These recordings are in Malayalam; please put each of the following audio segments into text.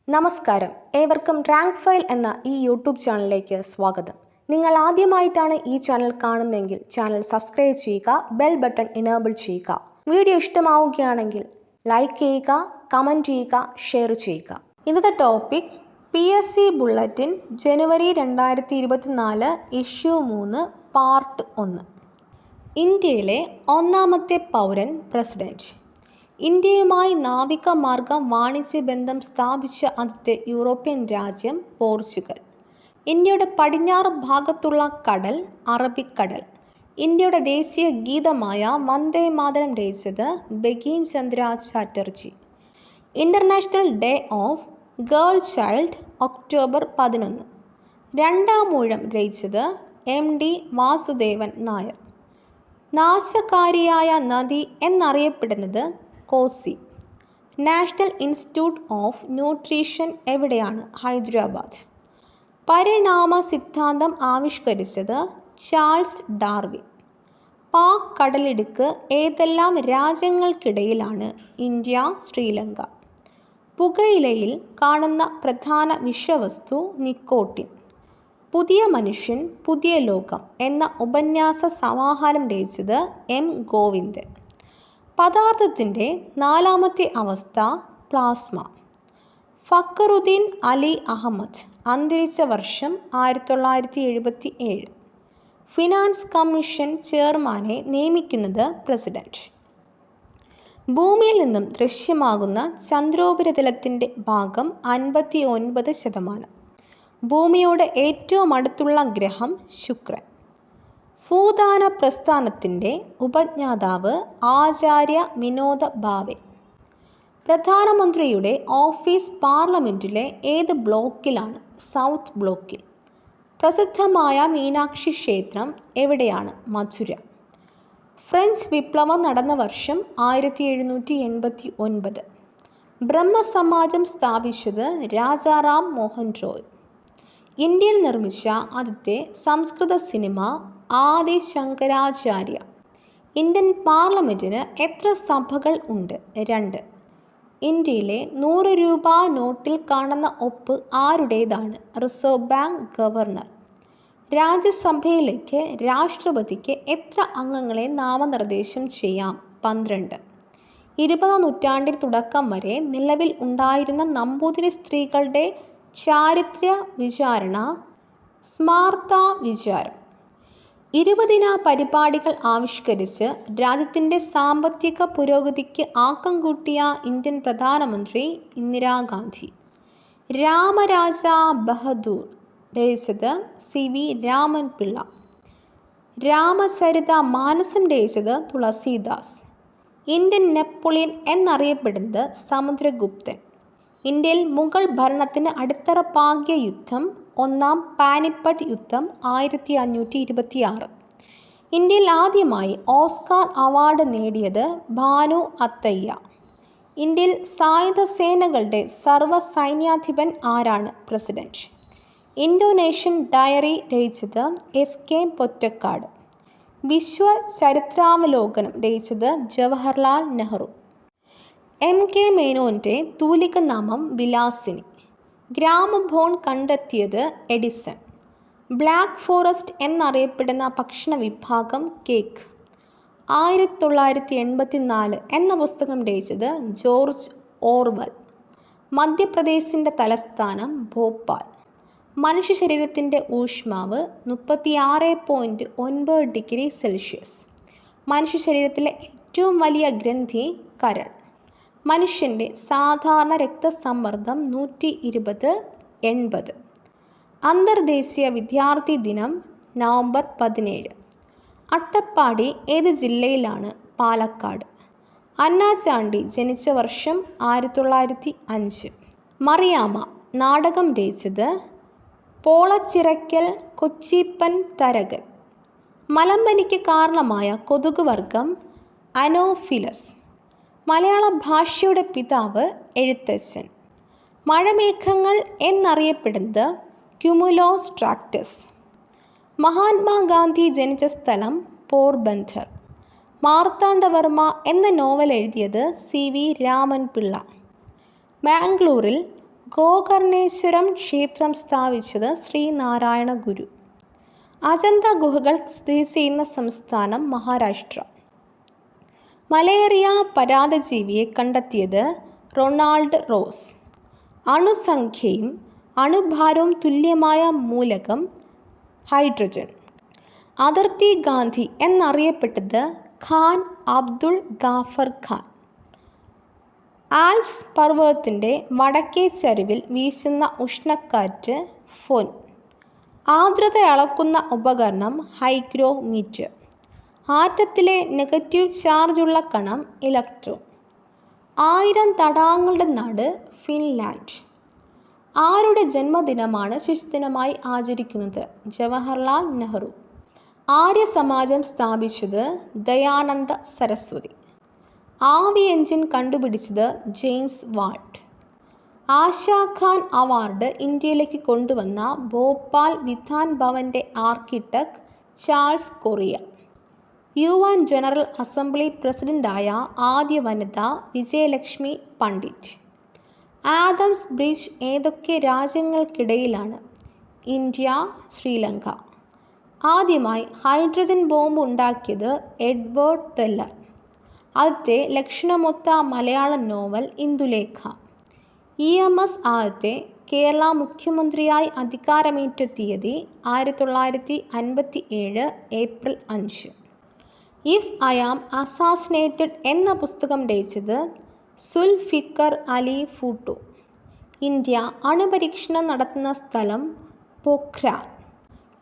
നമസ്കാരം, ഏവർക്കും റാങ്ക് ഫയൽ എന്ന ഈ യൂട്യൂബ് ചാനലിലേക്ക് സ്വാഗതം. നിങ്ങൾ ആദ്യമായിട്ടാണ് ഈ ചാനൽ കാണുന്നതെങ്കിൽ ചാനൽ സബ്സ്ക്രൈബ് ചെയ്യുക, ബെൽ ബട്ടൺ എനേബിൾ ചെയ്യുക. വീഡിയോ ഇഷ്ടമാവുകയാണെങ്കിൽ ലൈക്ക് ചെയ്യുക, കമൻറ്റ് ചെയ്യുക, ഷെയർ ചെയ്യുക. ഇന്നത്തെ ടോപ്പിക് PSC ബുള്ളറ്റിൻ ജനുവരി 2024 ഇഷ്യൂ 3 പാർട്ട് 1. ഇന്ത്യയിലെ ഒന്നാമത്തെ പൗരൻ പ്രസിഡന്റ്. ഇന്ത്യയുമായി നാവിക മാർഗം വാണിജ്യ ബന്ധം സ്ഥാപിച്ച ആദ്യത്തെ യൂറോപ്യൻ രാജ്യം പോർച്ചുഗൽ. ഇന്ത്യയുടെ പടിഞ്ഞാറ് ഭാഗത്തുള്ള കടൽ അറബിക്കടൽ. ഇന്ത്യയുടെ ദേശീയ ഗീതമായ വന്ദേ മാതരം രചിച്ചത് Bankim Chandra Chatterjee. International day of girl child October 11. രണ്ടാം ഊഴം രചിച്ചത് MD വാസുദേവൻ നായർ. നാശകാരിയായ നദി എന്നറിയപ്പെടുന്നത് Kosi. National institute of nutrition എവിടെയാണ്? ഹൈദരാബാദ്. പരിണാമ സിദ്ധാന്തം ആവിഷ്കരിച്ചത് ചാൾസ് ഡാർവിൻ. പാക് കടലിടുക്ക് ഏതെല്ലാം രാജ്യങ്ങൾക്കിടയിലാണ്? ഇന്ത്യ, ശ്രീലങ്ക. പുകയിലയിൽ കാണുന്ന പ്രധാന വിഷവസ്തു നിക്കോട്ടിൻ. പുതിയ മനുഷ്യൻ പുതിയ ലോകം എന്ന ഉപന്യാസ സമാഹാരം രചിച്ചത് M. ഗോവിന്ദൻ. പദാർത്ഥത്തിൻ്റെ നാലാമത്തെ അവസ്ഥ പ്ലാസ്മ. ഫക്കറുദ്ദീൻ അലി അഹമ്മദ് അന്തരിച്ച വർഷം 1977. ഫിനാൻസ് കമ്മീഷൻ ചെയർമാനെ നിയമിക്കുന്നത് പ്രസിഡന്റ്. ഭൂമിയിൽ നിന്നും ദൃശ്യമാകുന്ന ചന്ദ്രോപരിതലത്തിൻ്റെ ഭാഗം 59%. ഭൂമിയോട് ഏറ്റവും അടുത്തുള്ള ഗ്രഹം ശുക്രൻ. ഭൂദാന പ്രസ്ഥാനത്തിൻ്റെ ഉപജ്ഞാതാവ് ആചാര്യ വിനോദ ഭാവെ. പ്രധാനമന്ത്രിയുടെ ഓഫീസ് പാർലമെൻറ്റിലെ ഏത് ബ്ലോക്കിലാണ്? സൗത്ത് ബ്ലോക്കിൽ. പ്രസിദ്ധമായ മീനാക്ഷി ക്ഷേത്രം എവിടെയാണ്? മഥുര. ഫ്രഞ്ച് വിപ്ലവം നടന്ന വർഷം 1789. ബ്രഹ്മസമാജം സ്ഥാപിച്ചത് രാജാറാം മോഹൻ റോയ്. ഇന്ത്യയിൽ നിർമ്മിച്ച ആദ്യത്തെ സംസ്കൃത സിനിമ ആദി ശങ്കരാചാര്യ. ഇന്ത്യൻ പാർലമെൻറ്റിന് എത്ര സഭകൾ ഉണ്ട്? 2. ഇന്ത്യയിലെ 100 രൂപ നോട്ടിൽ കാണുന്ന ഒപ്പ് ആരുടേതാണ്? Reserve bank governor. രാജ്യസഭയിലേക്ക് രാഷ്ട്രപതിക്ക് എത്ര അംഗങ്ങളെ നാമനിർദ്ദേശം ചെയ്യാം? 12. 20ാം നൂറ്റാണ്ടിന് തുടക്കം വരെ നിലവിൽ ഉണ്ടായിരുന്ന നമ്പൂതിരി സ്ത്രീകളുടെ ചാരിത്ര്യ വിചാരണ സ്മാർത്ത വിചാരം. 20 പരിപാടികൾ ആവിഷ്കരിച്ച് രാജ്യത്തിൻ്റെ സാമ്പത്തിക പുരോഗതിക്ക് ആക്കം കൂട്ടിയ ഇന്ത്യൻ പ്രധാനമന്ത്രി ഇന്ദിരാഗാന്ധി. രാമരാജ ബഹദൂർ രചിച്ചത് CV രാമൻ പിള്ള. രാമചരിത മാനസം രചിച്ചത് തുളസീദാസ്. ഇന്ത്യൻ നെപ്പോളിയൻ എന്നറിയപ്പെടുന്നത് സമുദ്രഗുപ്തൻ. ഇന്ത്യയിൽ മുഗൾ ഭരണത്തിന് അടിത്തറ പാകിയ യുദ്ധം ഒന്നാം പാനിപ്പട്ട് യുദ്ധം 1526. ഇന്ത്യയിൽ ആദ്യമായി ഓസ്കാർ അവാർഡ് നേടിയത് ഭാനു അത്തയ്യ. ഇന്ത്യയിൽ സായുധ സേനകളുടെ സർവ്വസൈന്യാധിപൻ ആരാണ്? പ്രസിഡന്റ്. ഇന്തോനേഷ്യൻ ഡയറി രചിച്ചത് SK പൊറ്റക്കാട്. വിശ്വ ചരിത്രാവലോകനം രചിച്ചത് ജവഹർലാൽ നെഹ്റു. MK മേനോൻ്റെ തൂലിക നാമം വിലാസിനി. ഗ്രാമഫോൺ കണ്ടെത്തിയത് എഡിസൺ. ബ്ലാക്ക് ഫോറസ്റ്റ് എന്നറിയപ്പെടുന്ന ഭക്ഷണ വിഭാഗം കേക്ക്. 1984 എന്ന പുസ്തകം രചിച്ചത് ജോർജ് ഓർവൽ. മധ്യപ്രദേശിൻ്റെ തലസ്ഥാനം ഭോപ്പാൽ. മനുഷ്യ ശരീരത്തിൻ്റെ ഊഷ്മാവ് 36.9 ഡിഗ്രി സെൽഷ്യസ്. മനുഷ്യ ശരീരത്തിലെ ഏറ്റവും വലിയ ഗ്രന്ഥി കരൾ. മനുഷ്യൻ്റെ സാധാരണ രക്തസമ്മർദ്ദം 120/80. അന്തർദേശീയ വിദ്യാർത്ഥി ദിനം നവംബർ 17. അട്ടപ്പാടി ഏത് ജില്ലയിലാണ്? പാലക്കാട്. അന്നാചാണ്ടി ജനിച്ച വർഷം 1905. മറിയാമ്മ നാടകം രചിച്ചത് പോളച്ചിറയ്ക്കൽ കൊച്ചിപ്പൻ തരകൻ. മലമ്പനിക്ക് കാരണമായ കൊതുകുവർഗം അനോഫിലസ്. മലയാള ഭാഷയുടെ പിതാവ് എഴുത്തച്ഛൻ. മഴമേഘങ്ങൾ എന്നറിയപ്പെടുന്നത് ക്യുമുലോ സ്ട്രാറ്റസ്. മഹാത്മാഗാന്ധി ജനിച്ച സ്ഥലം പോർബന്ദർ. മാർത്താണ്ഡവർമ്മ എന്ന നോവൽ എഴുതിയത് CV രാമൻ പിള്ള. ബാംഗ്ലൂരിൽ ഗോകർണേശ്വരം ക്ഷേത്രം സ്ഥാപിച്ചത് ശ്രീനാരായണ ഗുരു. അജന്ത ഗുഹകൾ സ്ഥിതി ചെയ്യുന്ന സംസ്ഥാനം മഹാരാഷ്ട്ര. മലേറിയ പരാദജീവിയെ കണ്ടെത്തിയത് റൊണാൾഡ് റോസ്. അണുസംഖ്യയും അണുഭാരവും തുല്യമായ മൂലകം ഹൈഡ്രജൻ. അതിർത്തി ഗാന്ധി എന്നറിയപ്പെട്ടത് ഖാൻ അബ്ദുൾ ഗാഫർ ഖാൻ. ആൽപ്സ് പർവ്വതത്തിൻ്റെ വടക്കേ ചരിവിൽ വീശുന്ന ഉഷ്ണക്കാറ്റ് ഫോൻ. ആർദ്രത അളക്കുന്ന ഉപകരണം ഹൈഗ്രോമീറ്റർ. ആറ്റത്തിലെ നെഗറ്റീവ് ചാർജുള്ള കണം ഇലക്ട്രോൺ. 1000 തടാകങ്ങളുടെ നാട് ഫിൻലാൻഡ്. ആരുടെ ജന്മദിനമാണ് ശിശുദിനമായി ആചരിക്കുന്നത്? ജവഹർലാൽ നെഹ്റു. ആര്യ സമാജം സ്ഥാപിച്ചത് ദയാനന്ദ സരസ്വതി. ആവി എഞ്ചിൻ കണ്ടുപിടിച്ചത് ജെയിംസ് വാട്ട്. ആശാ ഖാൻ അവാർഡ് ഇന്ത്യയിലേക്ക് കൊണ്ടുവന്ന ഭോപ്പാൽ വിധാൻ ഭവൻ്റെ architect Charles Correa. UN general assembly പ്രസിഡന്റായ ആദ്യ വനിത വിജയലക്ഷ്മി പണ്ഡിറ്റ്. ആദംസ് ബ്രിഡ്ജ് ഏതൊക്കെ രാജ്യങ്ങൾക്കിടയിലാണ്? ഇന്ത്യ, ശ്രീലങ്ക. ആദ്യമായി ഹൈഡ്രജൻ ബോംബ് ഉണ്ടാക്കിയത് എഡ്വേർഡ് ടെല്ലർ. ആദ്യത്തെ ലക്ഷണമൊത്ത മലയാള നോവൽ ഇന്ദുലേഖ. EMS ആദ്യത്തെ കേരള മുഖ്യമന്ത്രിയായി അധികാരമേറ്റ തീയതി 1957 April 5. If I am assassinated എന്ന പുസ്തകം രചിച്ചത് സുൽഫിക്കർ അലി ഭൂട്ടോ. ഇന്ത്യ അണുപരീക്ഷണം നടത്തുന്ന സ്ഥലം പോഖ്രാൻ.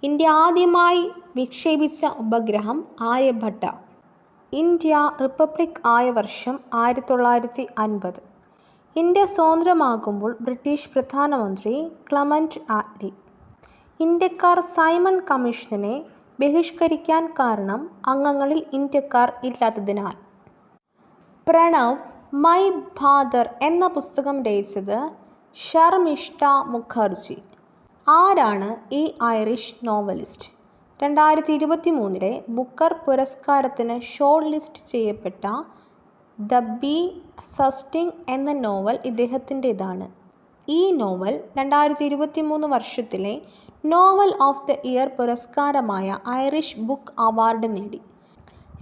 ഇന്ത്യ ആദ്യമായി വിക്ഷേപിച്ച ഉപഗ്രഹം ആര്യഭട്ട. ഇന്ത്യ റിപ്പബ്ലിക് ആയ വർഷം 1950. ഇന്ത്യ സ്വതന്ത്രമാകുമ്പോൾ ബ്രിട്ടീഷ് പ്രധാനമന്ത്രി ക്ലെമന്റ് ആറ്റ്ലി. ഇന്ത്യക്കാർ സൈമൺ കമ്മീഷനെ ബഹിഷ്കരിക്കാൻ കാരണം അംഗങ്ങളിൽ ഇന്ത്യക്കാർ ഇല്ലാത്തതിനാൽ. പ്രണവ് മൈ ഭാദർ എന്ന പുസ്തകം രചിച്ചത് ശർമിഷ്ഠ മുഖർജി. ആരാണ് ഈ ഐറിഷ് നോവലിസ്റ്റ്? 2023 ബുക്കർ പുരസ്കാരത്തിന് ഷോർട്ട് ലിസ്റ്റ് ചെയ്യപ്പെട്ട ദ ബി സസ്റ്റിംഗ് എന്ന നോവൽ ഇദ്ദേഹത്തിൻ്റെതാണ്. ഈ നോവൽ 2023 വർഷത്തിലെ നോവൽ ഓഫ് ദ ഇയർ പുരസ്കാരമായ ഐറിഷ് ബുക്ക് അവാർഡ് നേടി.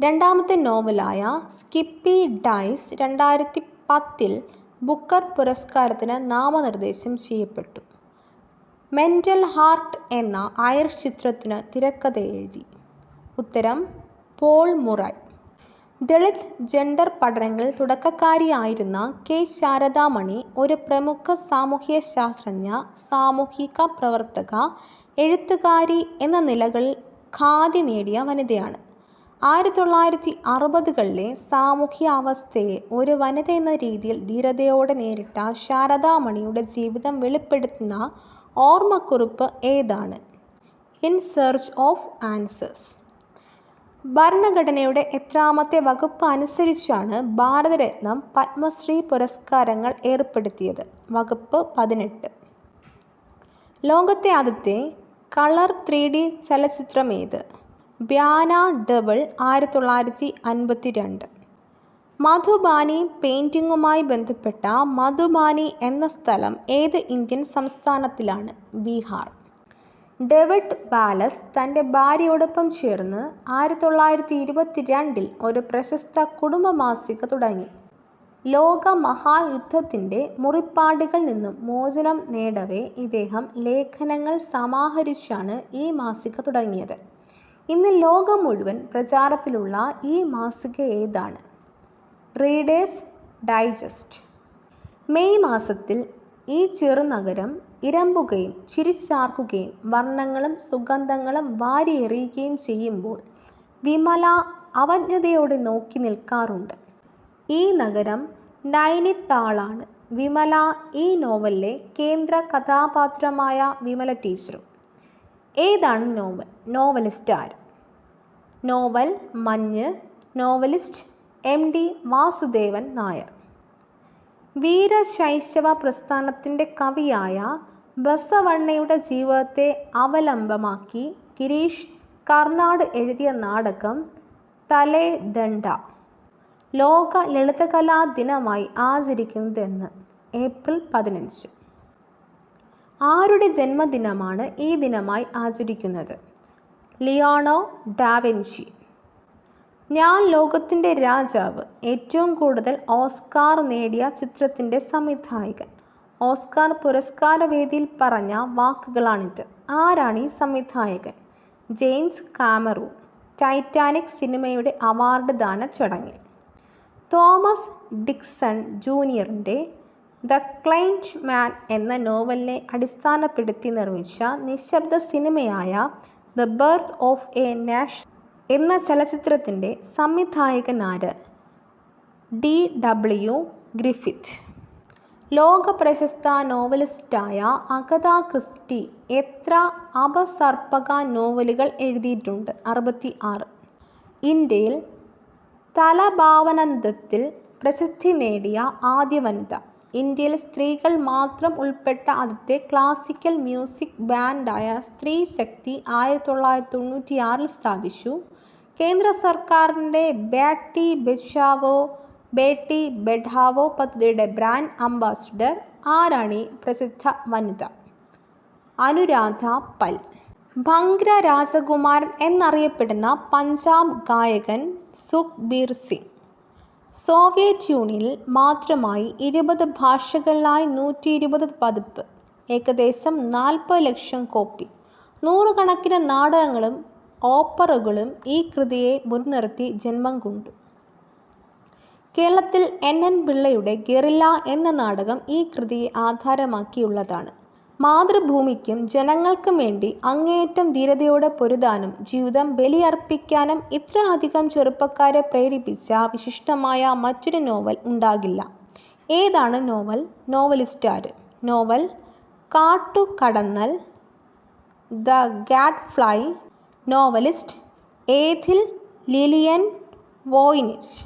രണ്ടാമത്തെ നോവലായ സ്കിപ്പി ഡൈസ് 2010 ബുക്കർ പുരസ്കാരത്തിന് നാമനിർദ്ദേശം ചെയ്യപ്പെട്ടു. മെൻ്റൽ ഹാർട്ട് എന്ന ഐറിഷ് ചിത്രത്തിന് തിരക്കഥ എഴുതി. ഉത്തരം പോൾ മുറായ്. ദളിത് ജെൻഡർ പഠനങ്ങളിൽ തുടക്കക്കാരിയായിരുന്ന കെ ശാരദാമണി ഒരു പ്രമുഖ സാമൂഹ്യ ശാസ്ത്രജ്ഞ, സാമൂഹിക പ്രവർത്തക, എഴുത്തുകാരി എന്ന നിലകളിൽ ഖ്യാതി നേടിയ വനിതയാണ്. 1960കളിലെ സാമൂഹ്യ അവസ്ഥയെ ഒരു വനിത എന്ന രീതിയിൽ ധീരതയോടെ നേരിട്ട ശാരദാമണിയുടെ ജീവിതം വെളിപ്പെടുത്തുന്ന ഓർമ്മക്കുറിപ്പ് ഏതാണ്? In search of answers. ഭരണഘടനയുടെ എത്രാമത്തെ വകുപ്പ് അനുസരിച്ചാണ് ഭാരതരത്നം, പത്മശ്രീ പുരസ്കാരങ്ങൾ ഏർപ്പെടുത്തിയത്? വകുപ്പ് 18. ലോകത്തെ ആദ്യത്തെ കളർ 3D ചലച്ചിത്രം ഏത്? ബ്യാന ഡെവിൾ 1952. മധുബാനി പെയിൻറ്റിങ്ങുമായി ബന്ധപ്പെട്ട മധുബാനി എന്ന സ്ഥലം ഏത് ഇന്ത്യൻ സംസ്ഥാനത്തിലാണ്? ബീഹാർ. ഡേവിഡ് വാലസ് തൻ്റെ ഭാര്യയോടൊപ്പം ചേർന്ന് 1922 ഒരു പ്രശസ്ത കുടുംബ മാസിക തുടങ്ങി. ലോക മഹായുദ്ധത്തിൻ്റെ മുറിപ്പാടുകളിൽ നിന്നും മോചനം നേടവേ ഇദ്ദേഹം ലേഖനങ്ങൾ സമാഹരിച്ചാണ് ഈ മാസിക തുടങ്ങിയത്. ഇന്ന് ലോകം മുഴുവൻ പ്രചാരത്തിലുള്ള ഈ മാസിക ഏതാണ്? Readers digest. മെയ് മാസത്തിൽ ഈ ചെറുനഗരം ഇരമ്പുകയും ചിരിച്ചാർക്കുകയും വർണ്ണങ്ങളും സുഗന്ധങ്ങളും വാരിയെറിയുകയും ചെയ്യുമ്പോൾ വിമല അവജ്ഞതയോടെ നോക്കി നിൽക്കാറുണ്ട്. ഈ നഗരം നൈനിത്താളാണ്. വിമല ഈ നോവലിലെ കേന്ദ്ര കഥാപാത്രമായ വിമല ടീച്ചറും. ഏതാണ് നോവൽ? നോവലിസ്റ്റ് ആര്? Novel Manju. Novelist MD Vasudevan Nair. Veerashaiva പ്രസ്ഥാനത്തിൻ്റെ കവിയായ ബസവണ്ണയുടെ ജീവിതത്തെ അവലംബമാക്കി ഗിരീഷ് കർണാട് എഴുതിയ നാടകം തലേദണ്ഡ ലോക ലളിതകലാ ദിനമായി ആചരിക്കുന്നതെന്ന്? ഏപ്രിൽ 15. ആരുടെ ജന്മദിനമാണ് ഈ ദിനമായി ആചരിക്കുന്നത്? ലിയോണോ ഡാവിഞ്ചി. ഞാൻ ലോകത്തിൻ്റെ രാജാവ് ഏറ്റവും കൂടുതൽ ഓസ്കാർ നേടിയ ചിത്രത്തിൻ്റെ സംവിധായകൻ. ഓസ്കാർ പുരസ്കാരവേദിയിൽ പറഞ്ഞ വാക്കുകളാണിത്. ആരാണ് ഈ സംവിധായകൻ? James Cameron. ടൈറ്റാനിക് സിനിമയുടെ അവാർഡ് ദാന ചടങ്ങിൽ. തോമസ് ഡിക്സൺ ജൂനിയറിൻ്റെ ദ ക്ലൈൻറ്റ് മാൻ എന്ന നോവലിനെ അടിസ്ഥാനപ്പെടുത്തി നിർമ്മിച്ച നിശബ്ദ സിനിമയായ the birth of a nation എന്ന ചലച്ചിത്രത്തിൻ്റെ സംവിധായകൻ ആര്? D.W. ഗ്രിഫിത്ത്. ലോക പ്രശസ്ത നോവലിസ്റ്റായ അഗത ക്രിസ്റ്റി എത്ര അപസർപ്പക നോവലുകൾ എഴുതിയിട്ടുണ്ട്? 66. ഇന്ത്യയിൽ തലഭാവനന്ദത്തിൽ പ്രസിദ്ധി നേടിയ ആദ്യ വനിത. ഇന്ത്യയിൽ സ്ത്രീകൾ മാത്രം ഉൾപ്പെട്ട ആദ്യത്തെ ക്ലാസിക്കൽ മ്യൂസിക് ബാൻഡായ സ്ത്രീ ശക്തി 1996 സ്ഥാപിച്ചു. കേന്ദ്ര സർക്കാരിൻ്റെ ബേട്ടി ബച്ചാവോ ബേട്ടി പഠാവോ പദ്ധതിയുടെ ബ്രാൻഡ് അംബാസിഡർ ആരാണ് ഈ പ്രസിദ്ധ വനിത? അനുരാധ പൽ. ഭംഗ്ര രാജകുമാരൻ എന്നറിയപ്പെടുന്ന പഞ്ചാബ് ഗായകൻ സുഖ്ബീർ സിംഗ്. സോവിയറ്റ് യൂണിയനിൽ മാത്രമായി 20 ഭാഷകളിലായി 120 പതിപ്പ്, ഏകദേശം 40 ലക്ഷം കോപ്പി, നൂറുകണക്കിന് നാടകങ്ങളും ഓപ്പറകളും ഈ കൃതിയെ മുൻനിർത്തി ജന്മം കൊണ്ടു. കേരളത്തിൽ NN പിള്ളയുടെ ഗറില്ല എന്ന നാടകം ഈ കൃതിയെ ആധാരമാക്കിയുള്ളതാണ്. മാതൃഭൂമിക്കും ജനങ്ങൾക്കും വേണ്ടി അങ്ങേയറ്റം ധീരതയോടെ പൊരുതാനും ജീവിതം ബലിയർപ്പിക്കാനും ഇത്ര അധികം ചെറുപ്പക്കാരെ പ്രേരിപ്പിച്ച വിശിഷ്ടമായ മറ്റൊരു നോവൽ ഉണ്ടാകില്ല. ഏതാണ് നോവൽ? നോവലിസ്റ്റ് ആര്? നോവൽ കാട്ടുകടന്നൽ, the gadfly. Novelist Ethel Lilian Voynich.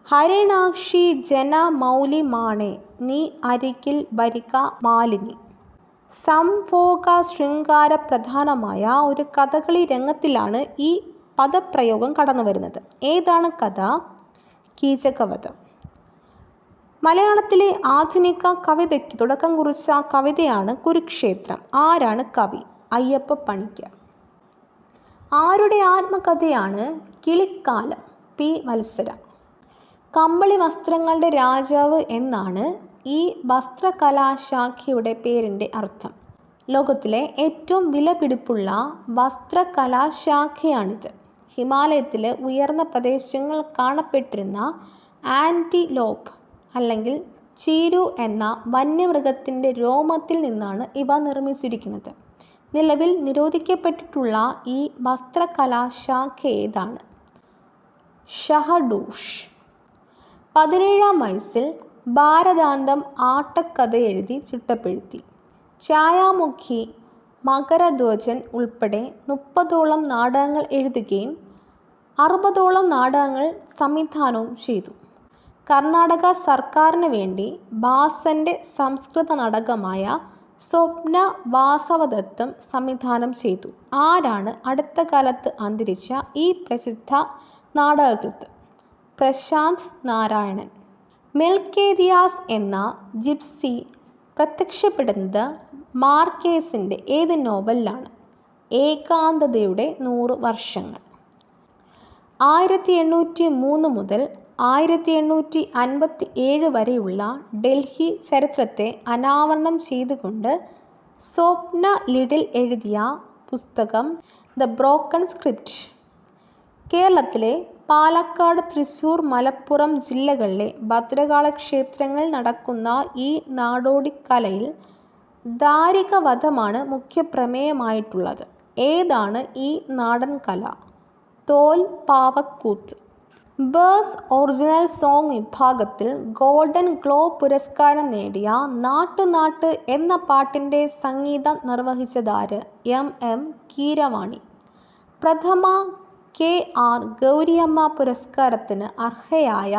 ഹരിണാക്ഷി ജന മൗലി മാണേ നീ അരികിൽ വരിക മാലിനി. സംഭോഗ ശൃംഗാര പ്രധാനമായ ഒരു കഥകളി രംഗത്തിലാണ് ഈ പദപ്രയോഗം കടന്നു വരുന്നത്. ഏതാണ് കഥ? കീചകവധം. മലയാളത്തിലെ ആധുനിക കവിതയ്ക്ക് തുടക്കം കുറിച്ച കവിതയാണ് കുരുക്ഷേത്രം. ആരാണ് കവി? അയ്യപ്പ പണിക്കർ. ആരുടെ ആത്മകഥയാണ് കിളിക്കാലം? P. വത്സര. കമ്പിളി വസ്ത്രങ്ങളുടെ രാജാവ് എന്നാണ് ഈ വസ്ത്രകലാശാഖയുടെ പേരിൻ്റെ അർത്ഥം. ലോകത്തിലെ ഏറ്റവും വിലപിടിപ്പുള്ള വസ്ത്രകലാശാഖയാണിത്. ഹിമാലയത്തിലെ ഉയർന്ന പ്രദേശങ്ങളിൽ കാണപ്പെട്ടിരുന്ന ആൻറ്റിലോപ്പ് അല്ലെങ്കിൽ ചീരു എന്ന വന്യമൃഗത്തിൻ്റെ രോമത്തിൽ നിന്നാണ് ഇവ നിർമ്മിച്ചിരിക്കുന്നത്. നിലവിൽ നിരോധിക്കപ്പെട്ടിട്ടുള്ള ഈ വസ്ത്രകലാശാഖ ഏതാണ്? ഷഹഡൂഷ്. 17-ാം വയസ്സിൽ ഭാരതാന്തം ആട്ടക്കഥ എഴുതി ചിട്ടപ്പെടുത്തി. ഛായാമുഖി, മകരധ്വജൻ ഉൾപ്പെടെ 30ഓളം നാടകങ്ങൾ എഴുതുകയും 60ഓളം നാടകങ്ങൾ സംവിധാനവും ചെയ്തു. കർണാടക സർക്കാരിന് വേണ്ടി ഭാസൻ്റെ സംസ്കൃത നാടകമായ സ്വപ്ന വാസവദത്തം സംവിധാനം ചെയ്തു. ആരാണ് അടുത്ത കാലത്ത് അന്തരിച്ച ഈ പ്രസിദ്ധ നാടകകൃത്ത്? പ്രശാന്ത് നാരായണൻ. മെൽക്കേദിയാസ് എന്ന ജിപ്സി പ്രത്യക്ഷപ്പെടുന്നത് മാർക്കേസിൻ്റെ ഏത് നോവലിലാണ്? ഏകാന്തതയുടെ 100 വർഷങ്ങൾ. 1803 മുതൽ 1857 വരെയുള്ള ഡൽഹി ചരിത്രത്തെ അനാവരണം ചെയ്തുകൊണ്ട് സ്വപ്ന ലിഡിൽ എഴുതിയ പുസ്തകം ദ ബ്രോക്കൺ സ്ക്രിപ്റ്റ്. കേരളത്തിലെ പാലക്കാട്, തൃശ്ശൂർ, മലപ്പുറം ജില്ലകളിലെ ഭദ്രകാള ക്ഷേത്രങ്ങളിൽ നടക്കുന്ന ഈ നാടോടിക്കലയിൽ ദാരികവധമാണ് മുഖ്യ പ്രമേയമായിട്ടുള്ളത്. ഏതാണ് ഈ നാടൻ കല? തോൽപ്പാവക്കൂത്ത്. ബേഴ്സ് ഒറിജിനൽ സോങ് വിഭാഗത്തിൽ ഗോൾഡൻ ഗ്ലോബ് പുരസ്കാരം നേടിയ നാട്ടുനാട്ട് എന്ന പാട്ടിൻ്റെ സംഗീതം നിർവഹിച്ചതാര്? M കീരവാണി. പ്രഥമ KR ഗൗരിയമ്മ പുരസ്കാരത്തിന് അർഹയായ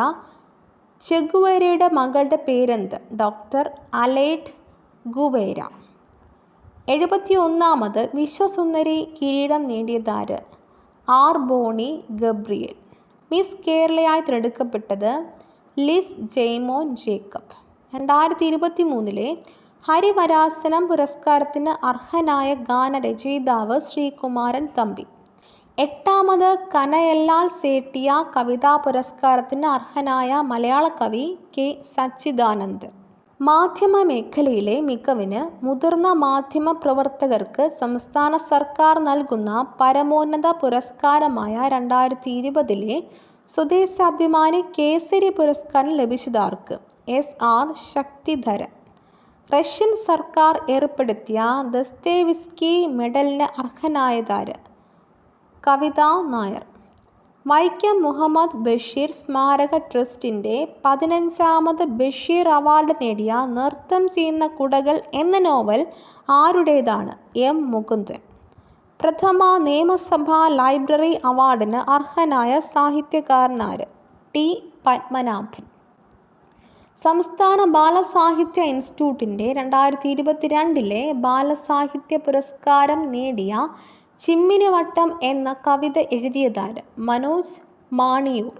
ചെഗുവേരയുടെ മകളുടെ പേരെന്ത്? Doctor Aleida Guevara. 71ാമത് വിശ്വസുന്ദരി കിരീടം നേടിയതാര്? R Bonney Gabriel. മിസ് കേരളയായി തിരഞ്ഞെടുക്കപ്പെട്ടത് ലിസ് ജെയ്മോൻ ജേക്കബ്. 2023 ഹരിവരാസനം പുരസ്കാരത്തിന് അർഹനായ ഗാനരചയിതാവ് ശ്രീകുമാരൻ തമ്പി. 8ാമത് കനയ്യലാൽ സേഠിയ കവിതാ പുരസ്കാരത്തിന് അർഹനായ മലയാള കവി കെ സച്ചിദാനന്ദൻ. മാധ്യമ മേഖലയിലെ മികവിന് മുതിർന്ന മാധ്യമ പ്രവർത്തകർക്ക് സംസ്ഥാന സർക്കാർ നൽകുന്ന പരമോന്നത പുരസ്കാരമായ 2020 സ്വദേശാഭിമാനി കേസരി പുരസ്കാരം ലഭിച്ചതാർക്ക്? SR ശക്തിധരൻ. റഷ്യൻ സർക്കാർ ഏർപ്പെടുത്തിയ ദസ്തേവിസ്കി മെഡലിന് അർഹനായതാര്? കവിതാ നായർ. വൈക്കം മുഹമ്മദ് ബഷീർ സ്മാരക ട്രസ്റ്റിൻ്റെ 15ാമത് ബഷീർ അവാർഡ് നേടിയ നൃത്തം ചെയ്യുന്ന കുടകൾ എന്ന നോവൽ ആരുടേതാണ്? M. മുകുന്ദൻ. പ്രഥമ നിയമസഭാ ലൈബ്രറി അവാർഡിന് അർഹനായ സാഹിത്യകാരനാര്? T. പത്മനാഭൻ. സംസ്ഥാന ബാലസാഹിത്യ ഇൻസ്റ്റിറ്റ്യൂട്ടിൻ്റെ 2022 ബാലസാഹിത്യ പുരസ്കാരം നേടിയ ചിമ്മിനിവട്ടം എന്ന കവിത എഴുതിയതാര്? മനോജ് മാണിയൂർ.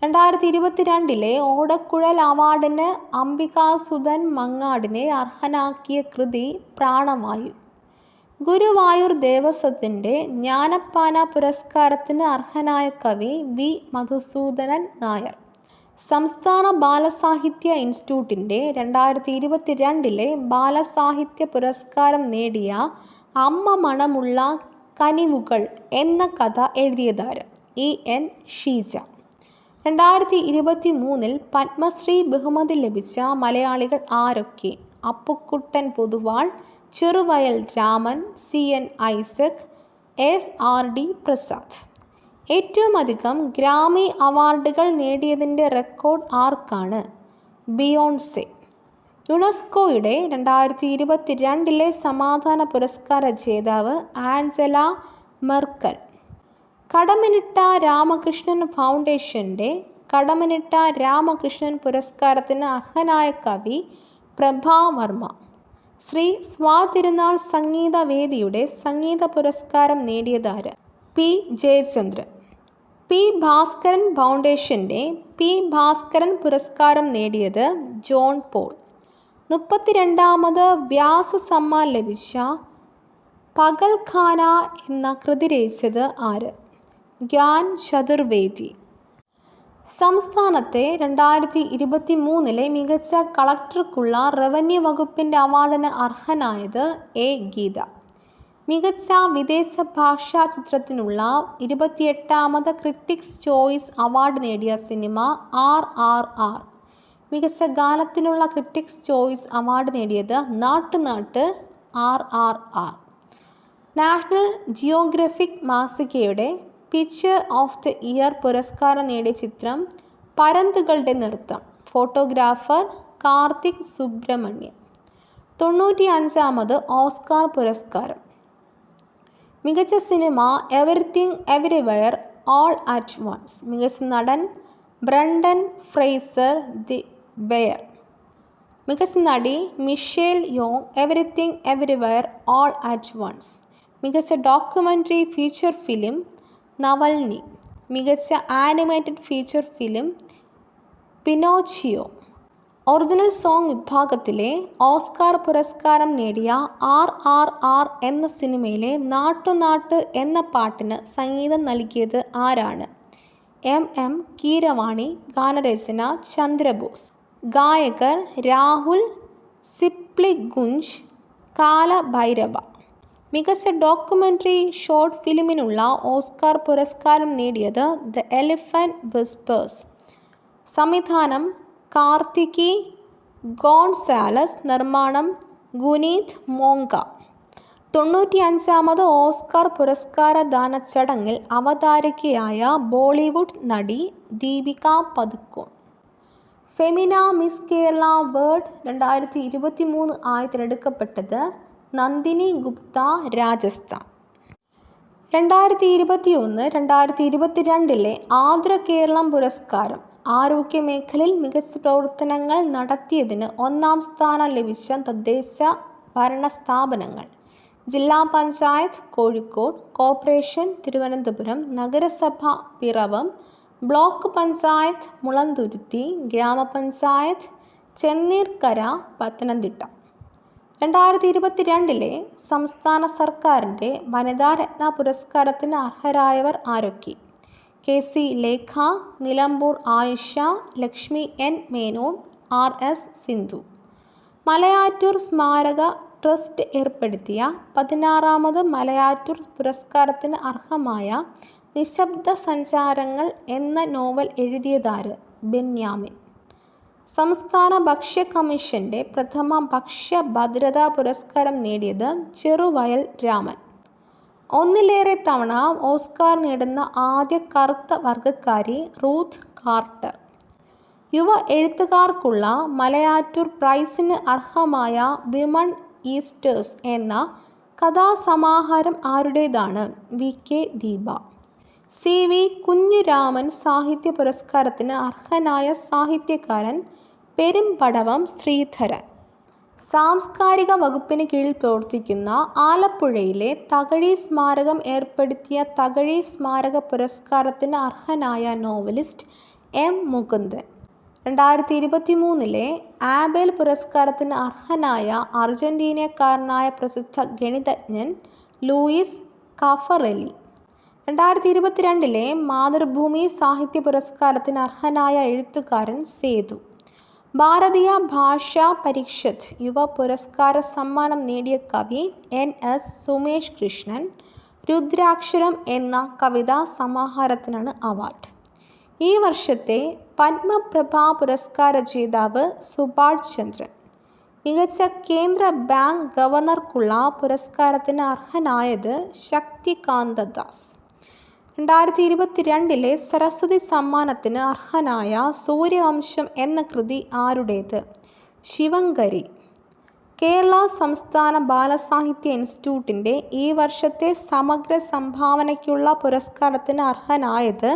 2022 ഓടക്കുഴൽ അവാർഡിന് അംബികാസുധൻ മങ്ങാടിനെ അർഹനാക്കിയ കൃതി പ്രാണവായു. ഗുരുവായൂർ ദേവസ്വത്തിൻ്റെ ജ്ഞാനപ്പാന പുരസ്കാരത്തിന് അർഹനായ കവി V. മധുസൂദനൻ നായർ. സംസ്ഥാന ബാലസാഹിത്യ ഇൻസ്റ്റിറ്റ്യൂട്ടിൻ്റെ 2022 ബാലസാഹിത്യ പുരസ്കാരം നേടിയ അമ്മ മണമുള്ള കനിവുകൾ എന്ന കഥ എഴുതിയതാര്? E.N. ഷീജ. 2023 പത്മശ്രീ ബഹുമതി ലഭിച്ച മലയാളികൾ ആരൊക്കെ? Appukuttan Poduval, Cheruvayal Raman, CN Isaac, SRD Prasad. ഏറ്റവും അധികം ഗ്രാമി അവാർഡുകൾ നേടിയതിൻ്റെ റെക്കോർഡ് ആർക്കാണ്? ബിയോൺസെ. യുനെസ്കോയുടെ 2022 സമാധാന പുരസ്കാര ജേതാവ് ആഞ്ചല മെർക്കൽ. കടമ്മനിട്ട രാമകൃഷ്ണൻ ഫൗണ്ടേഷൻ്റെ കടമ്മനിട്ട രാമകൃഷ്ണൻ പുരസ്കാരത്തിന് അർഹനായ കവി പ്രഭാവർമ്മ. ശ്രീ സ്വാതിരുനാൾ സംഗീത വേദിയുടെ സംഗീത പുരസ്കാരം നേടിയതാര്? P. Jayachandran. P. Bhaskaran ഫൗണ്ടേഷൻ്റെ P. Bhaskaran പുരസ്കാരം നേടിയത് ജോൺ പോൾ. 32ാമത് വ്യാസ സമ്മാൻ ലഭിച്ച പകൽഖാന എന്ന കൃതി രചിച്ചത് ആര്? ഗ്യാൻ ചതുർവേദി. സംസ്ഥാനത്തെ 2023 മികച്ച കളക്ടർക്കുള്ള റവന്യൂ വകുപ്പിൻ്റെ അവാർഡിന് അർഹനായത് A. ഗീത. മികച്ച വിദേശ ഭാഷാ ചിത്രത്തിനുള്ള 28ാമത് ക്രിട്ടിക്സ് ചോയ്സ് അവാർഡ് നേടിയ സിനിമ RRR. മികച്ച ഗാനത്തിനുള്ള ക്രിട്ടിക്സ് ചോയ്സ് അവാർഡ് നേടിയത് നാട്ടുനാട്ട് RRR. നാഷണൽ ജിയോഗ്രഫിക് മാസികയുടെ പിക്ചർ ഓഫ് ദ ഇയർ പുരസ്കാരം നേടിയ ചിത്രം പരന്തുകളുടെ നൃത്തം. ഫോട്ടോഗ്രാഫർ കാർത്തിക് സുബ്രഹ്മണ്യം. 95ാമത് ഓസ്കാർ പുരസ്കാരം. മികച്ച cinema everything everywhere all at once. മികച്ച നടൻ ബ്രണ്ടൻ ഫ്രേസർ ദി ബെയർ. മികച്ച നടി Michelle Yeoh everything everywhere all at once. മികച്ച ഡോക്യുമെൻ്ററി ഫീച്ചർ ഫിലിം നവൽനി. മികച്ച animated feature film Pinocchio. Original song വിഭാഗത്തിലെ ഓസ്കാർ പുരസ്കാരം നേടിയ RRR എന്ന സിനിമയിലെ നാട്ടുനാട്ട് എന്ന പാട്ടിന് സംഗീതം നൽകിയത് ആരാണ്? M. കീരവാണി. ഗാനരചന ചന്ദ്രബോസ്. ഗായകർ രാഹുൽ സിപ്ലിഗുഞ്ച്, കാലഭൈരവ. മികച്ച ഡോക്യുമെൻ്ററി ഷോർട്ട് ഫിലിമിനുള്ള ഓസ്കാർ പുരസ്കാരം നേടിയത് ദ എലിഫന്റ് വിസ്പേഴ്സ്. സംവിധാനം കാർത്തികി ഗോൺസാലസ്. നിർമ്മാണം ഗുനീത് മോങ്ക. 95ാമത് ഓസ്കാർ പുരസ്കാര ദാന ചടങ്ങിൽ അവതാരകയായ ബോളിവുഡ് നടി ദീപിക പദുക്കോൺ. ഫെമിന മിസ് കേരള വേൾഡ് 2023 ആയി തിരഞ്ഞെടുക്കപ്പെട്ടത് നന്ദിനി ഗുപ്ത, രാജസ്ഥാൻ. 2021-2022 ആർദ്ര കേരളം പുരസ്കാരം. ആരോഗ്യമേഖലയിൽ മികച്ച പ്രവർത്തനങ്ങൾ നടത്തിയതിന് 1ാം സ്ഥാനം ലഭിച്ച തദ്ദേശ ഭരണ സ്ഥാപനങ്ങൾ: ജില്ലാ പഞ്ചായത്ത് കോഴിക്കോട്, കോർപ്പറേഷൻ തിരുവനന്തപുരം, നഗരസഭ പിറവം, ബ്ലോക്ക് പഞ്ചായത്ത് മുളന്തുരുത്തി, ഗ്രാമപഞ്ചായത്ത് ചെന്നീർക്കര പത്തനംതിട്ട. 2022 സംസ്ഥാന സർക്കാരിൻ്റെ വനിതാരത്ന പുരസ്കാരത്തിന് അർഹരായവർ ആരൊക്കെ? KC Lekha, Nilambur Ayisha, Lakshmi N Menon, RS Sindhu. Malayattoor സ്മാരക ട്രസ്റ്റ് ഏർപ്പെടുത്തിയ 16ാമത് മലയാറ്റൂർ പുരസ്കാരത്തിന് അർഹമായ നിശബ്ദ സഞ്ചാരങ്ങൾ എന്ന നോവൽ എഴുതിയതാര്? ബെന്യാമിൻ. സംസ്ഥാന ഭക്ഷ്യ കമ്മീഷന്റെ പ്രഥമ ഭക്ഷ്യ ഭദ്രതാ പുരസ്കാരം നേടിയത് ചെറുവയൽ രാമൻ. ഒന്നിലേറെ തവണ ഓസ്കാർ നേടുന്ന ആദ്യ കറുത്ത വർഗക്കാരി റൂത്ത് കാർട്ടർ. യുവ എഴുത്തുകാർക്കുള്ള മലയാറ്റൂർ പ്രൈസിന് അർഹമായ വിമൺ ഈസ്റ്റേഴ്സ് എന്ന കഥാസമാഹാരം ആരുടേതാണ്? VK ദീപ. CV കുഞ്ഞുരാമൻ സാഹിത്യ പുരസ്കാരത്തിന് അർഹനായ സാഹിത്യകാരൻ പെരുമ്പടവം ശ്രീധരൻ. സാംസ്കാരിക വകുപ്പിന് കീഴിൽ പ്രവർത്തിക്കുന്ന ആലപ്പുഴയിലെ തകഴി സ്മാരകം ഏർപ്പെടുത്തിയ തകഴി സ്മാരക പുരസ്കാരത്തിന് അർഹനായ നോവലിസ്റ്റ് M മുകുന്ദൻ. 2023 ആബേൽ പുരസ്കാരത്തിന് അർഹനായ അർജന്റീനക്കാരനായ പ്രസിദ്ധ ഗണിതജ്ഞൻ ലൂയിസ് കഫറെലി. 2022 മാതൃഭൂമി സാഹിത്യ പുരസ്കാരത്തിന് അർഹനായ എഴുത്തുകാരൻ സേതു. ഭാരതീയ ഭാഷാ പരിഷത്ത് യുവ പുരസ്കാര സമ്മാനം നേടിയ കവി NS സുമേഷ് കൃഷ്ണൻ. രുദ്രാക്ഷരം എന്ന കവിതാ സമാഹാരത്തിനാണ് അവാർഡ്. ഈ വർഷത്തെ പത്മപ്രഭാ പുരസ്കാര ജേതാവ് സുഭാഷ് ചന്ദ്രൻ. മികച്ച കേന്ദ്ര ബാങ്ക് ഗവർണർക്കുള്ള പുരസ്കാരത്തിന് അർഹനായത് ശക്തികാന്ത ദാസ്. 2022 സരസ്വതി സമ്മാനത്തിന് അർഹനായ സൂര്യവംശം എന്ന കൃതി ആരുടേത്? ശിവങ്കരി. കേരള സംസ്ഥാന ബാലസാഹിത്യ ഇൻസ്റ്റിറ്റ്യൂട്ടിൻ്റെ ഈ വർഷത്തെ സമഗ്ര സംഭാവനയ്ക്കുള്ള പുരസ്കാരത്തിന് അർഹനായത്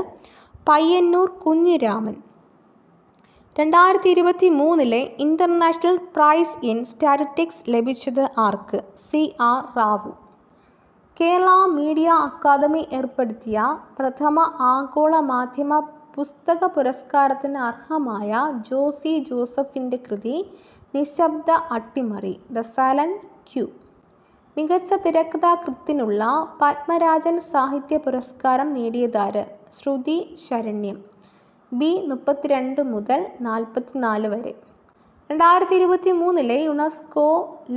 Payyannur Kunhiraman. 2023 international prize in statistics ലഭിച്ചത് ആർക്ക്? CR Rao. Kerala media academy ഏർപ്പെടുത്തിയ പ്രഥമ ആഗോള മാധ്യമ പുസ്തക പുരസ്കാരത്തിന് അർഹമായ ജോസി ജോസഫിൻ്റെ കൃതി നിശബ്ദ അട്ടിമറി, ദ സൈലന്റ് ക്യൂ. മികച്ച തിരക്കഥാകൃത്തിനുള്ള പത്മരാജൻ സാഹിത്യ പുരസ്കാരം നേടിയതാര്? ശ്രുതി ശരണ്യം. B32 മുതൽ 44 വരെ. 2023 യുനെസ്കോ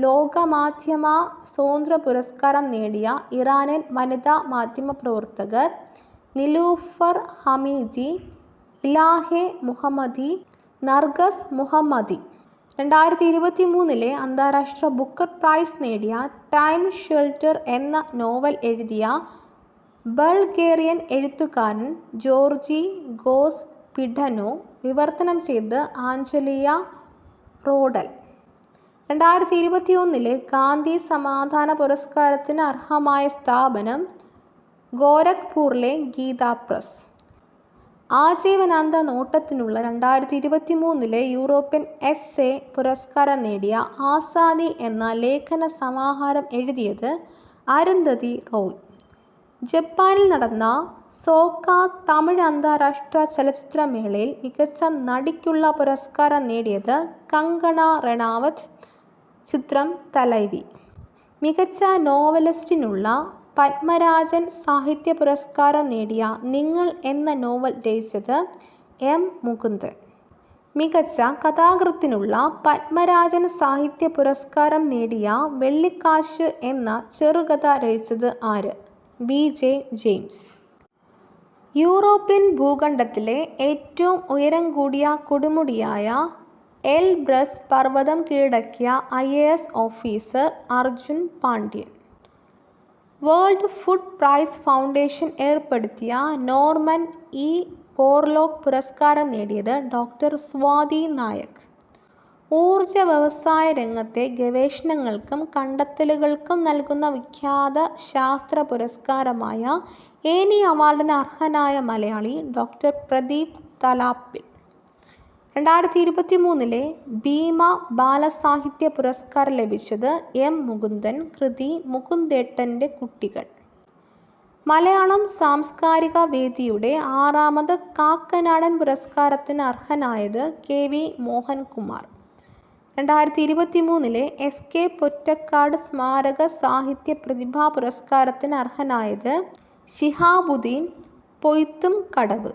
ലോകമാധ്യമ സ്വാതന്ത്ര്യ പുരസ്കാരം നേടിയ ഇറാനിയൻ വനിതാ മാധ്യമപ്രവർത്തകർ നിലൂഫർ ഹമീദി, ഇലാഹെ മുഹമ്മദി, നർഗസ് മുഹമ്മദി. 2023 അന്താരാഷ്ട്ര ബുക്കർ പ്രൈസ് നേടിയ ടൈം ഷെൽട്ടർ എന്ന നോവൽ എഴുതിയ ബൾഗേറിയൻ എഴുത്തുകാരൻ ജോർജി ഗോസ് പിഡനോ. വിവർത്തനം ചെയ്ത് ആഞ്ചലിയ റോഡൽ. 2021 ഗാന്ധി സമാധാന പുരസ്കാരത്തിന് അർഹമായ സ്ഥാപനം ഗോരഖ്പൂറിലെ ഗീതാ പ്രസ്. ആജീവനാന്ത നോട്ടത്തിനുള്ള 2023 യൂറോപ്യൻ എസ്സേ പുരസ്കാരം നേടിയ ആസാദി എന്ന ലേഖന സമാഹാരം എഴുതിയത് അരുന്ധതി റോയ്. ജപ്പാനിൽ നടന്ന സോക്ക തമിഴ് അന്താരാഷ്ട്ര ചലച്ചിത്രമേളയിൽ മികച്ച നടിക്കുള്ള പുരസ്കാരം നേടിയത് കങ്കണ റണാവത്ത്. ചിത്രം തലൈവി. മികച്ച നോവലിസ്റ്റിനുള്ള പത്മരാജൻ സാഹിത്യ പുരസ്കാരം നേടിയ നിങ്ങൾ എന്ന നോവൽ രചിച്ചത് M മുകുന്ദൻ. മികച്ച കഥാകൃത്തിനുള്ള പത്മരാജൻ സാഹിത്യ പുരസ്കാരം നേടിയ വെള്ളിക്കാശ് എന്ന ചെറുകഥ രചിച്ചത് ആര്? VJ James. യൂറോപ്യൻ ഭൂഖണ്ഡത്തിലെ ഏറ്റവും ഉയരം കൂടിയ കൊടുമുടിയായ എൽബ്രസ് പർവ്വതം കീഴടക്കിയ IAS officer Arjun Pandian. World food prize foundation ഏർപ്പെടുത്തിയ നോർമൻ E പോർലോക്ക് പുരസ്കാരം നേടിയത് ഡോക്ടർ സ്വാതി നായക്. ഊർജ വ്യവസായ രംഗത്തെ ഗവേഷണങ്ങൾക്കും കണ്ടെത്തലുകൾക്കും നൽകുന്ന വിഖ്യാത ശാസ്ത്ര പുരസ്കാരമായ ഏനി അവാർഡിന് അർഹനായ മലയാളി ഡോക്ടർ പ്രദീപ് തലാപ്പിൽ. 2023 ഭീമ ബാലസാഹിത്യ പുരസ്കാരം ലഭിച്ചത് M മുകുന്ദൻ. കൃതി മുകുന്ദേട്ടൻ്റെ കുട്ടികൾ. മലയാളം സാംസ്കാരിക വേദിയുടെ 6ാമത് കാക്കനാടൻ പുരസ്കാരത്തിന് അർഹനായത് KV മോഹൻകുമാർ. 2023 SK പൊറ്റക്കാട് സ്മാരക സാഹിത്യ പ്രതിഭാ പുരസ്കാരത്തിന് അർഹനായത് ശിഹാബുദ്ദീൻ പൊയ്ത്തും കടവ്.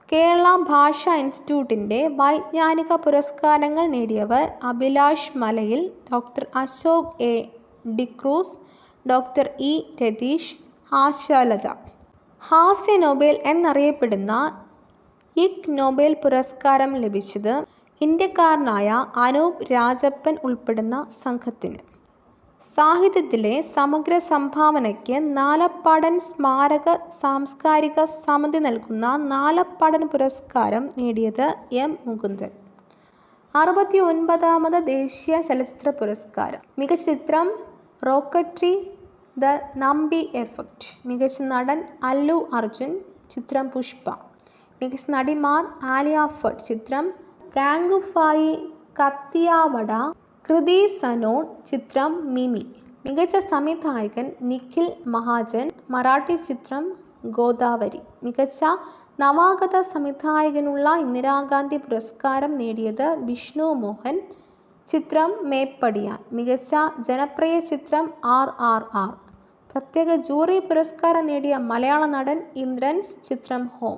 കേരള ഭാഷാ ഇൻസ്റ്റിറ്റ്യൂട്ടിൻ്റെ വൈജ്ഞാനിക പുരസ്കാരങ്ങൾ നേടിയവർ അഭിലാഷ് മലയിൽ, doctor Ashok A D'Cruz, doctor E Ratheesh, Ashalatha. ഹാസ്യ നൊബേൽ എന്നറിയപ്പെടുന്ന ഇഗ് നൊബേൽ പുരസ്കാരം ലഭിച്ചത് ഇന്ത്യക്കാരനായ അനൂപ് രാജപ്പൻ ഉൾപ്പെടുന്ന സംഘത്തിന്. സാഹിത്യത്തിലെ സമഗ്ര സംഭാവനയ്ക്ക് നാലപ്പാടൻ സ്മാരക സാംസ്കാരിക സമിതി നൽകുന്ന നാലപ്പാടൻ പുരസ്കാരം നേടിയത് എം മുകുന്ദൻ. 69ാമത് ദേശീയ ചലച്ചിത്ര പുരസ്കാരം. മികച്ച ചിത്രം റോക്കട്രി ദ നമ്പി എഫക്റ്റ്. മികച്ച നടൻ അല്ലു അർജുൻ, ചിത്രം പുഷ്പ. മികച്ച നടിമാർ ആലിയ ഭട്ട്, ചിത്രം ഗാംഗുഫായി കത്തിയാവട. കൃതി സനോൺ, ചിത്രം മിമി. മികച്ച സംവിധായകൻ നിഖിൽ മഹാജൻ, മറാഠി ചിത്രം ഗോദാവരി. മികച്ച നവാഗത സംവിധായകനുള്ള ഇന്ദിരാഗാന്ധി പുരസ്കാരം നേടിയത് വിഷ്ണു മോഹൻ, ചിത്രം മേപ്പടിയാൻ. മികച്ച ജനപ്രിയ ചിത്രം RRR. പ്രത്യേക ജൂറി പുരസ്കാരം നേടിയ മലയാള നടൻ ഇന്ദ്രൻസ്, ചിത്രം ഹോം.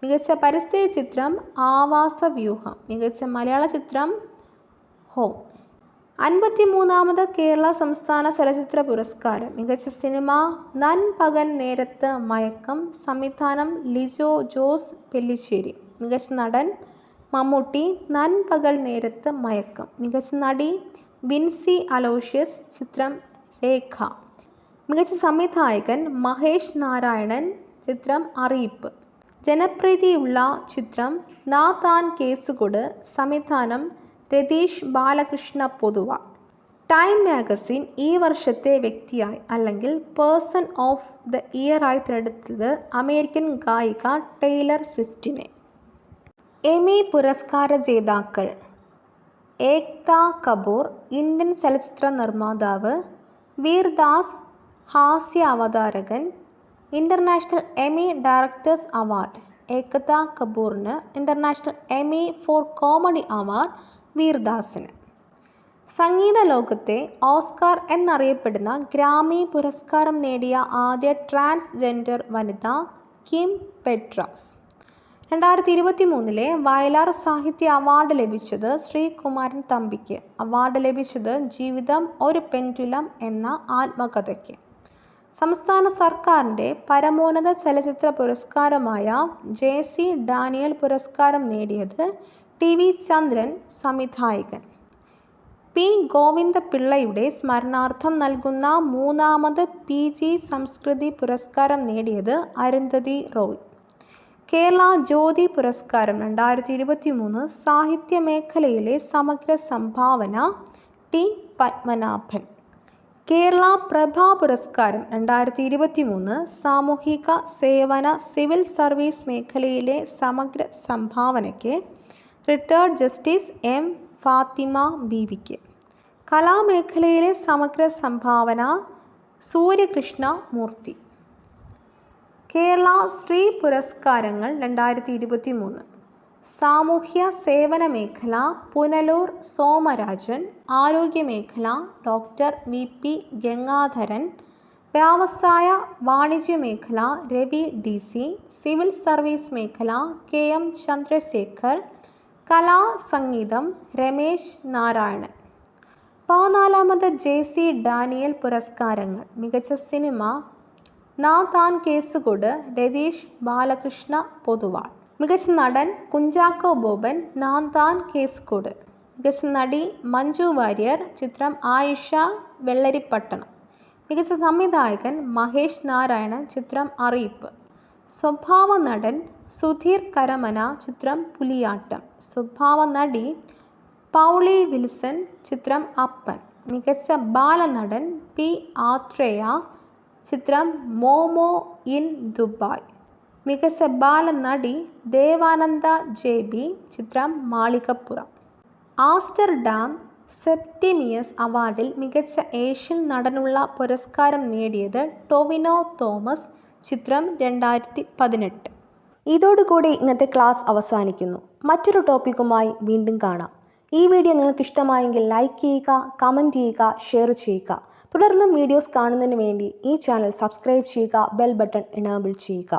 മികച്ച പരിസ്ഥിതി ചിത്രം ആവാസവ്യൂഹം. മികച്ച മലയാള ചിത്രം ഹോം. 53ാമത് കേരള സംസ്ഥാന ചലച്ചിത്ര പുരസ്കാരം. മികച്ച സിനിമ നൻപകൽ നേരത്ത് മയക്കം. സംവിധാനം ലിജോ ജോസ് പെല്ലിശ്ശേരി. മികച്ച നടൻ മമ്മൂട്ടി, നൻപകൽ നേരത്ത് മയക്കം. മികച്ച നടി വിൻസി അലോഷ്യസ്, ചിത്രം രേഖ. മികച്ച സംവിധായകൻ മഹേഷ് നാരായണൻ, ചിത്രം അറിയിപ്പ്. ജനപ്രീതിയുള്ള ചിത്രം നാഥാൻ കേസുകൊട്. സംവിധാനം രതീഷ് ബാലകൃഷ്ണ പൊതുവ. ടൈം മാഗസിൻ ഈ വർഷത്തെ വ്യക്തിയായി അല്ലെങ്കിൽ പേഴ്സൺ ഓഫ് ദ ഇയറായി തിരഞ്ഞെടുത്തത് അമേരിക്കൻ ഗായിക ടൈലർ സ്വിഫ്റ്റിനെ. എമി പുരസ്കാര ജേതാക്കൾ: ഏക്ത കപൂർ, ഇന്ത്യൻ ചലച്ചിത്ര നിർമ്മാതാവ്. വീർദാസ്, ഹാസ്യ അവതാരകൻ. International Emmy directors award Ekta കപൂറിന്, international Emmy for comedy award വീർദാസിന്. സംഗീത ലോകത്തെ ഓസ്കാർ എന്നറിയപ്പെടുന്ന ഗ്രാമി പുരസ്കാരം നേടിയ ആദ്യ ട്രാൻസ്ജെൻഡർ വനിത കിം പെട്രാസ്. 2023 വയലാർ സാഹിത്യ അവാർഡ് ലഭിച്ചത് ശ്രീകുമാരൻ തമ്പിക്ക്. അവാർഡ് ലഭിച്ചത് ജീവിതം ഒരു പെൻഡുലം എന്ന ആത്മകഥയ്ക്ക്. സംസ്ഥാന സർക്കാരിൻ്റെ പരമോന്നത ചലച്ചിത്ര പുരസ്കാരമായ JC ഡാനിയൽ പുരസ്കാരം നേടിയത് TV ചന്ദ്രൻ, സംവിധായകൻ. P ഗോവിന്ദപിള്ളയുടെ സ്മരണാർത്ഥം നൽകുന്ന 3ാമത് PG സംസ്കൃതി പുരസ്കാരം നേടിയത് അരുന്ധതി റോയ്. കേരള ജ്യോതി പുരസ്കാരം 2023 സാഹിത്യ മേഖലയിലെ സമഗ്ര സംഭാവന T പത്മനാഭൻ. കേരള പ്രഭ പുരസ്കാരം 2023 സാമൂഹിക സേവന സിവിൽ സർവീസ് മേഖലയിലെ സമഗ്ര സംഭാവനയ്ക്ക് റിട്ടയർഡ് ജസ്റ്റിസ് M ഫാത്തിമ ബീവിക്ക്. കലാമേഖലയിലെ സമഗ്ര സംഭാവന സൂര്യകൃഷ്ണ മൂർത്തി. കേരള സ്ത്രീ പുരസ്കാരങ്ങൾ 2023 സാമൂഹ്യ സേവന മേഖല പുനലൂർ സോമരാജൻ. ആരോഗ്യമേഖല ഡോക്ടർ VP ഗംഗാധരൻ. വ്യവസായ വാണിജ്യ മേഖല രവി DC. സിവിൽ സർവീസ് മേഖല KM ചന്ദ്രശേഖർ. കലാ സംഗീതം രമേശ് നാരായണൻ. 14ാമത് JC ഡാനിയൽ പുരസ്കാരങ്ങൾ. മികച്ച സിനിമ നാഥാൻ കേസുകൊട് രതീഷ് ബാലകൃഷ്ണ പൊതുവാൾ. മികച്ച നടൻ കുഞ്ചാക്കോ ബോബൻ, നാഥാൻ കേസുകൊട്. മികച്ച നടി മഞ്ജു വാര്യർ, ചിത്രം ആയിഷ വെള്ളരിപ്പട്ടണം. മികച്ച സംവിധായകൻ മഹേഷ് നാരായണൻ, ചിത്രം അറിയിപ്പ്. സ്വഭാവ നടൻ സുധീർ കരമന, ചിത്രം പുലിയാട്ടം. സ്വഭാവ നടി പൗളി വിൽസൺ, ചിത്രം അപ്പൻ. മികച്ച ബാലനടൻ P ആത്രേയ, ചിത്രം മോമോ ഇൻ ദുബായ്. മികച്ച ബാലനടി ദേവാനന്ദ JB, ചിത്രം മാളികപ്പുറം. ആംസ്റ്റർഡാം സെപ്റ്റിമിയസ് അവാർഡിൽ മികച്ച ഏഷ്യൻ നടനുള്ള പുരസ്കാരം നേടിയത് ടൊവിനോ തോമസ്, ചിത്രം 2018. ഇതോടുകൂടി ഇന്നത്തെ ക്ലാസ് അവസാനിക്കുന്നു. മറ്റൊരു ടോപ്പിക്കുമായി വീണ്ടും കാണാം. ഈ വീഡിയോ നിങ്ങൾക്ക് ഇഷ്ടമായെങ്കിൽ ലൈക്ക് ചെയ്യുക, കമൻറ്റ് ചെയ്യുക, ഷെയർ ചെയ്യുക. തുടർന്നും വീഡിയോസ് കാണുന്നതിന് വേണ്ടി ഈ ചാനൽ സബ്സ്ക്രൈബ് ചെയ്യുക, ബെൽ ബട്ടൺ എനേബിൾ ചെയ്യുക.